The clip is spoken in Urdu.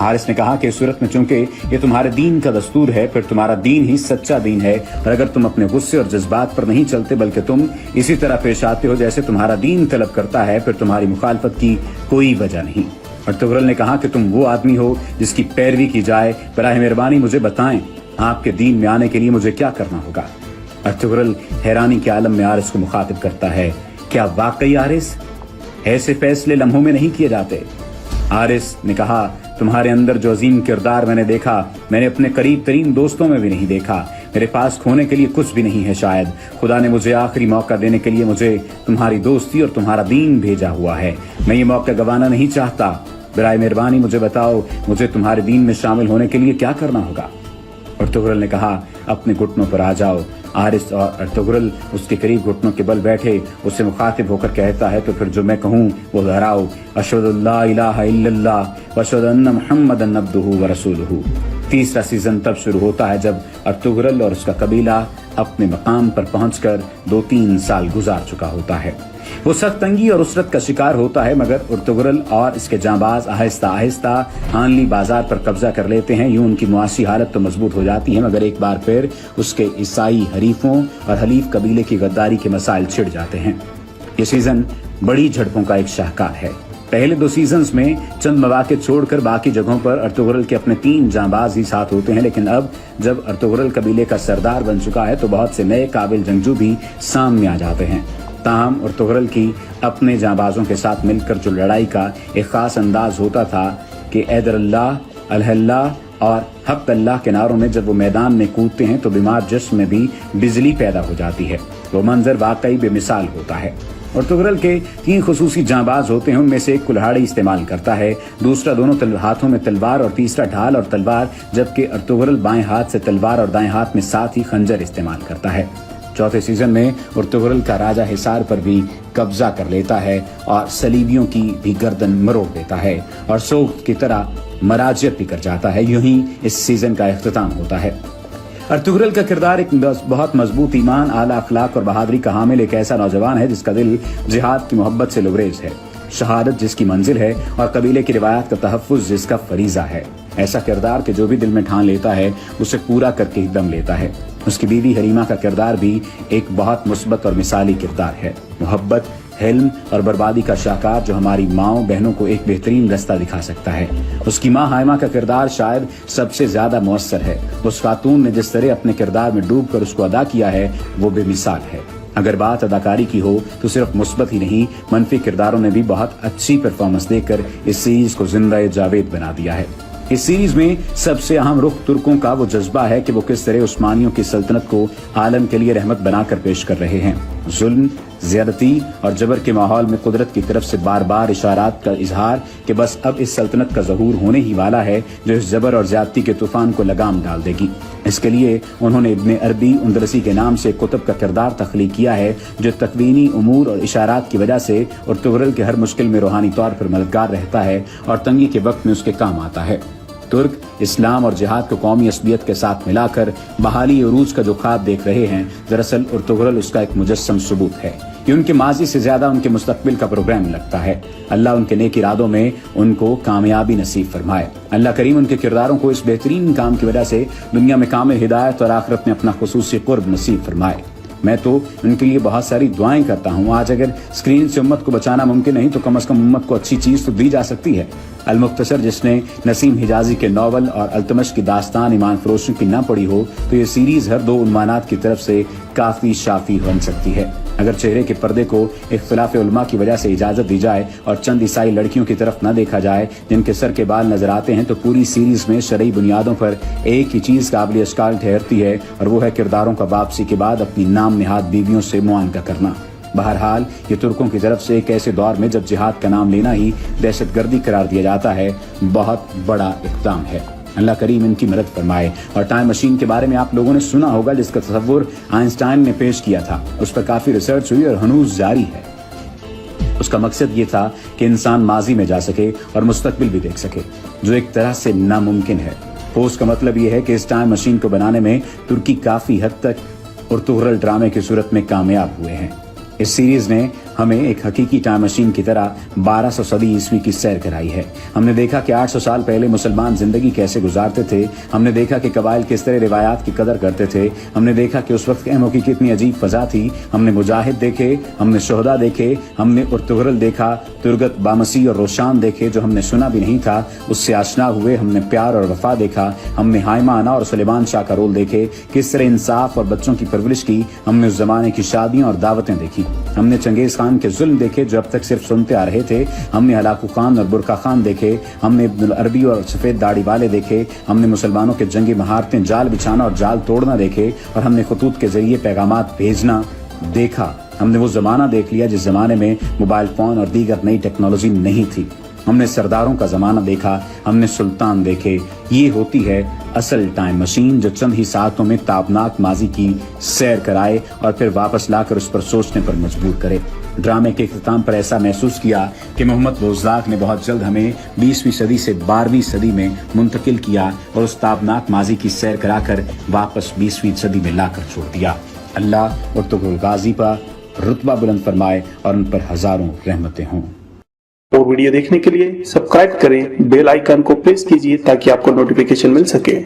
حارث نے کہا کہ اس صورت میں چونکہ یہ تمہارے دین کا دستور ہے پھر تمہارا دین ہی سچا دین ہے، اور اگر تم اپنے غصے اور جذبات پر نہیں چلتے بلکہ تم اسی طرح پیش آتے ہو جیسے تمہارا دین طلب کرتا ہے پھر تمہاری مخالفت کی کوئی وجہ نہیں۔ ارطغرل نے کہا کہ تم وہ آدمی ہو جس کی پیروی کی جائے، براہ مہربانی مجھے بتائیں آپ کے دین میں آنے کے لیے مجھے کیا کرنا ہوگا۔ ارطغرل حیرانی کے عالم میں حارث کو مخاطب کرتا ہے، کیا واقعی حارث ایسے فیصلے لمحوں میں نہیں کیے جاتے؟ حارث نے کہا، تمہارے اندر جو عظیم کردار میں نے دیکھا میں نے اپنے قریب ترین دوستوں میں بھی نہیں دیکھا، میرے پاس کھونے کے لیے کچھ بھی نہیں ہے، شاید خدا نے مجھے آخری موقع دینے کے لیے مجھے تمہاری دوستی اور تمہارا دین بھیجا ہوا ہے، میں یہ موقع گنوانا نہیں چاہتا، برائے مہربانی مجھے بتاؤ مجھے تمہارے دین میں شامل ہونے کے لیے کیا کرنا ہوگا۔ ارطغرل نے کہا، اپنے گھٹنوں پر آ جاؤ۔ حارث اور ارطغرل اس کے قریب گھٹنوں کے بل بیٹھے، اس سے مخاطب ہو کر کہتا ہے، تو پھر جو میں کہوں وہ دہراؤ، اشہد اللہ الہ الا اللہ واشہد ان محمدًا عبدہ ورسولہ۔ تیسرا سیزن تب شروع ہوتا ہے جب ارطغرل اور اس کا قبیلہ اپنے مقام پر پہنچ کر 2-3 سال گزار چکا ہوتا ہے۔ وہ سخت تنگی اور اسرت کا شکار ہوتا ہے، مگر ارطغرل اور اس کے جانباز آہستہ آہستہ ہانلی بازار پر قبضہ کر لیتے ہیں۔ یوں ان کی معاشی حالت تو مضبوط ہو جاتی ہے، مگر ایک بار پھر اس کے عیسائی حریفوں اور حلیف قبیلے کی غداری کے مسائل چھڑ جاتے ہیں۔ یہ سیزن بڑی جھڑپوں کا ایک شاہکار ہے۔ پہلے 2 سیزنز میں چند مواقع چھوڑ کر باقی جگہوں پر ارطغرل کے اپنے 3 جانباز ہی ساتھ ہوتے ہیں، لیکن اب جب ارطغرل قبیلے کا سردار بن چکا ہے تو بہت سے نئے قابل جنگجو بھی سامنے آ جاتے ہیں۔ تاہم ارطغرل کی اپنے جانبازوں کے ساتھ مل کر جو لڑائی کا ایک خاص انداز ہوتا تھا کہ ایدر اللہ، الہ اللہ اور حق اللہ کے نعروں میں جب وہ میدان میں کودتے ہیں تو بیمار جسم میں بھی بجلی پیدا ہو جاتی ہے۔ وہ منظر واقعی بے مثال ہوتا ہے۔ ارطغرل کے 3 خصوصی جانباز ہوتے ہیں، ان میں سے ایک کلہاڑی استعمال کرتا ہے، دوسرا دونوں ہاتھوں میں تلوار اور تیسرا ڈھال اور تلوار، جبکہ ارطغرل بائیں ہاتھ سے تلوار اور دائیں ہاتھ میں ساتھ ہی خنجر استعمال کرتا ہے۔ چوتھے سیزن میں ارطغرل کا راجہ حصار پر بھی قبضہ کر لیتا ہے اور صلیبیوں کی بھی گردن مروڑ دیتا ہے اور سوخت کی طرح مراجعت بھی کر جاتا ہے۔ یوں ہی اس سیزن کا اختتام ہوتا ہے۔ ارطغرل کا کردار ایک بہت مضبوط ایمان، اعلیٰ اخلاق اور بہادری کا حامل ایک ایسا نوجوان ہے جس کا دل جہاد کی محبت سے لبریز ہے، شہادت جس کی منزل ہے اور قبیلے کی روایات کا تحفظ جس کا فریضہ ہے۔ ایسا کردار کہ جو بھی دل میں ٹھان لیتا ہے اسے پورا کر کے ہی دم لیتا ہے۔ اس کی بیوی حلیمہ کا کردار بھی ایک بہت مثبت اور مثالی کردار ہے، محبت، حلم اور بربادی کا شاہکار جو ہماری ماؤں بہنوں کو ایک بہترین رستہ دکھا سکتا ہے۔ اس کی ماں حائمہ کا کردار شاید سب سے زیادہ مؤثر ہے۔ اس خاتون نے جس طرح اپنے کردار میں ڈوب کر اس کو ادا کیا ہے وہ بے مثال ہے۔ اگر بات اداکاری کی ہو تو صرف مثبت ہی نہیں، منفی کرداروں نے بھی بہت اچھی پرفارمنس دے کر اس سیریز کو زندہ جاوید بنا دیا ہے۔ اس سیریز میں سب سے اہم رخ ترکوں کا وہ جذبہ ہے کہ وہ کس طرح عثمانیوں کی سلطنت کو عالم کے لیے رحمت بنا کر پیش کر رہے ہیں۔ ظلم، زیادتی اور جبر کے ماحول میں قدرت کی طرف سے بار بار اشارات کا اظہار کہ بس اب اس سلطنت کا ظہور ہونے ہی والا ہے جو اس جبر اور زیادتی کے طوفان کو لگام ڈال دے گی۔ اس کے لیے انہوں نے ابن عربی اندلسی کے نام سے کتب کا کردار تخلیق کیا ہے جو تکوینی امور اور اشارات کی وجہ سے ارطغرل کے ہر مشکل میں روحانی طور پر مددگار رہتا ہے اور تنگی کے وقت میں اس کے کام آتا ہے۔ ترک اسلام اور جہاد کو قومی عصبیت کے ساتھ ملا کر بحالی عروج کا جو خواب دیکھ رہے ہیں، دراصل ارطغرل اس کا ایک مجسم ثبوت ہے۔ یہ ان کے ماضی سے زیادہ ان کے مستقبل کا پروگرام لگتا ہے۔ اللہ ان کے نیک ارادوں میں ان کو کامیابی نصیب فرمائے۔ اللہ کریم ان کے کرداروں کو اس بہترین کام کی وجہ سے دنیا میں کامل ہدایت اور آخرت میں اپنا خصوصی قرب نصیب فرمائے۔ میں تو ان کے لیے بہت ساری دعائیں کرتا ہوں۔ آج اگر اسکرین سے امت کو بچانا ممکن نہیں تو کم از کم امت کو اچھی چیز تو دی جا سکتی ہے۔ المختصر جس نے نسیم حجازی کے ناول اور التمش کی داستان ایمان فروشوں کی نہ پڑھی ہو تو یہ سیریز ہر 2 عنوانات کی طرف سے کافی شافی بن سکتی ہے۔ اگر چہرے کے پردے کو اختلاف علماء کی وجہ سے اجازت دی جائے اور چند عیسائی لڑکیوں کی طرف نہ دیکھا جائے جن کے سر کے بال نظر آتے ہیں تو پوری سیریز میں شرعی بنیادوں پر ایک ہی چیز قابل اشکال ٹھہرتی ہے اور وہ ہے کرداروں کا واپسی کے بعد اپنی نام نہاد بیویوں سے معانقہ کرنا۔ بہرحال یہ ترکوں کی طرف سے ایک ایسے دور میں جب جہاد کا نام لینا ہی دہشت گردی قرار دیا جاتا ہے بہت بڑا اقدام ہے۔ اللہ کریم ان کی مدد فرمائے۔ اور ٹائم مشین کے بارے میں آپ لوگوں نے سنا ہوگا جس کا تصور آئنسٹائن نے پیش کیا تھا، اس پر کافی ریسرچ ہوئی اور ہنوز جاری ہے۔ اس کا مقصد یہ تھا کہ انسان ماضی میں جا سکے اور مستقبل بھی دیکھ سکے جو ایک طرح سے ناممکن ہے۔ اس کا مطلب یہ ہے کہ اس ٹائم مشین کو بنانے میں ترکی کافی حد تک ارطغرل ڈرامے کی صورت میں کامیاب ہوئے ہیں۔ اس سیریز نے ہمیں ایک حقیقی ٹائم مشین کی طرح 1200 صدی عیسوی کی سیر کرائی ہے. ہم نے دیکھا کہ 800 سال پہلے مسلمان زندگی کیسے گزارتے تھے. ہم نے دیکھا کہ قبائل کس طرح روایات کی قدر کرتے تھے. ہم نے دیکھا کہ اس وقت خیموں کی کتنی عجیب فضا تھی. ہم نے مجاہد دیکھے, ہم نے شہدا دیکھے, ہم نے ارطغرل دیکھا, ترگت, بامسی اور روشان دیکھے جو ہم نے سنا بھی نہیں تھا, اس سے آشنا ہوئے. ہم نے پیار اور وفا دیکھا. ہم نے ہائمہ انا اور سلیمان شاہ کا رول دیکھے, کس طرح انصاف اور بچوں کی پرورش کی. ہم نے اس زمانے کی شادیاں اور دعوتیں دیکھی. ہم نے چنگیز خان کے ظلم دیکھے جو اب تک صرف سنتے آ رہے تھے. ہم نے ہلاکو خان اور برقع خان دیکھے. ہم نے ابن العربی اور سفید داڑھی والے دیکھے. ہم نے مسلمانوں کے جنگی مہارتیں, جال بچھانا اور جال توڑنا دیکھے. اور ہم نے خطوط کے ذریعے پیغامات بھیجنا دیکھا. ہم نے وہ زمانہ دیکھ لیا جس زمانے میں موبائل فون اور دیگر نئی ٹیکنالوجی نہیں تھی. ہم نے سرداروں کا زمانہ دیکھا. ہم نے سلطان دیکھے. یہ ہوتی ہے اصل ٹائم مشین جو چند ہی ساعتوں میں تابناک ماضی کی سیر کرائے اور پھر واپس لا کر اس پر سوچنے پر مجبور کرے. ڈرامے کے اختتام پر ایسا محسوس کیا کہ محمد بوزداغ نے بہت جلد ہمیں 20ویں صدی سے 12ویں صدی میں منتقل کیا اور اس تابناک ماضی کی سیر کرا کر واپس 20ویں صدی میں لا کر چھوڑ دیا. اللہ ارطغرل غازی پر رتبہ بلند فرمائے اور ان پر ہزاروں رحمتیں ہوں. اور ویڈیو دیکھنے کے لیے سبسکرائب کریں, بیل آئیکن کو پریس کیجیے تاکہ آپ کو نوٹیفیکیشن مل سکے.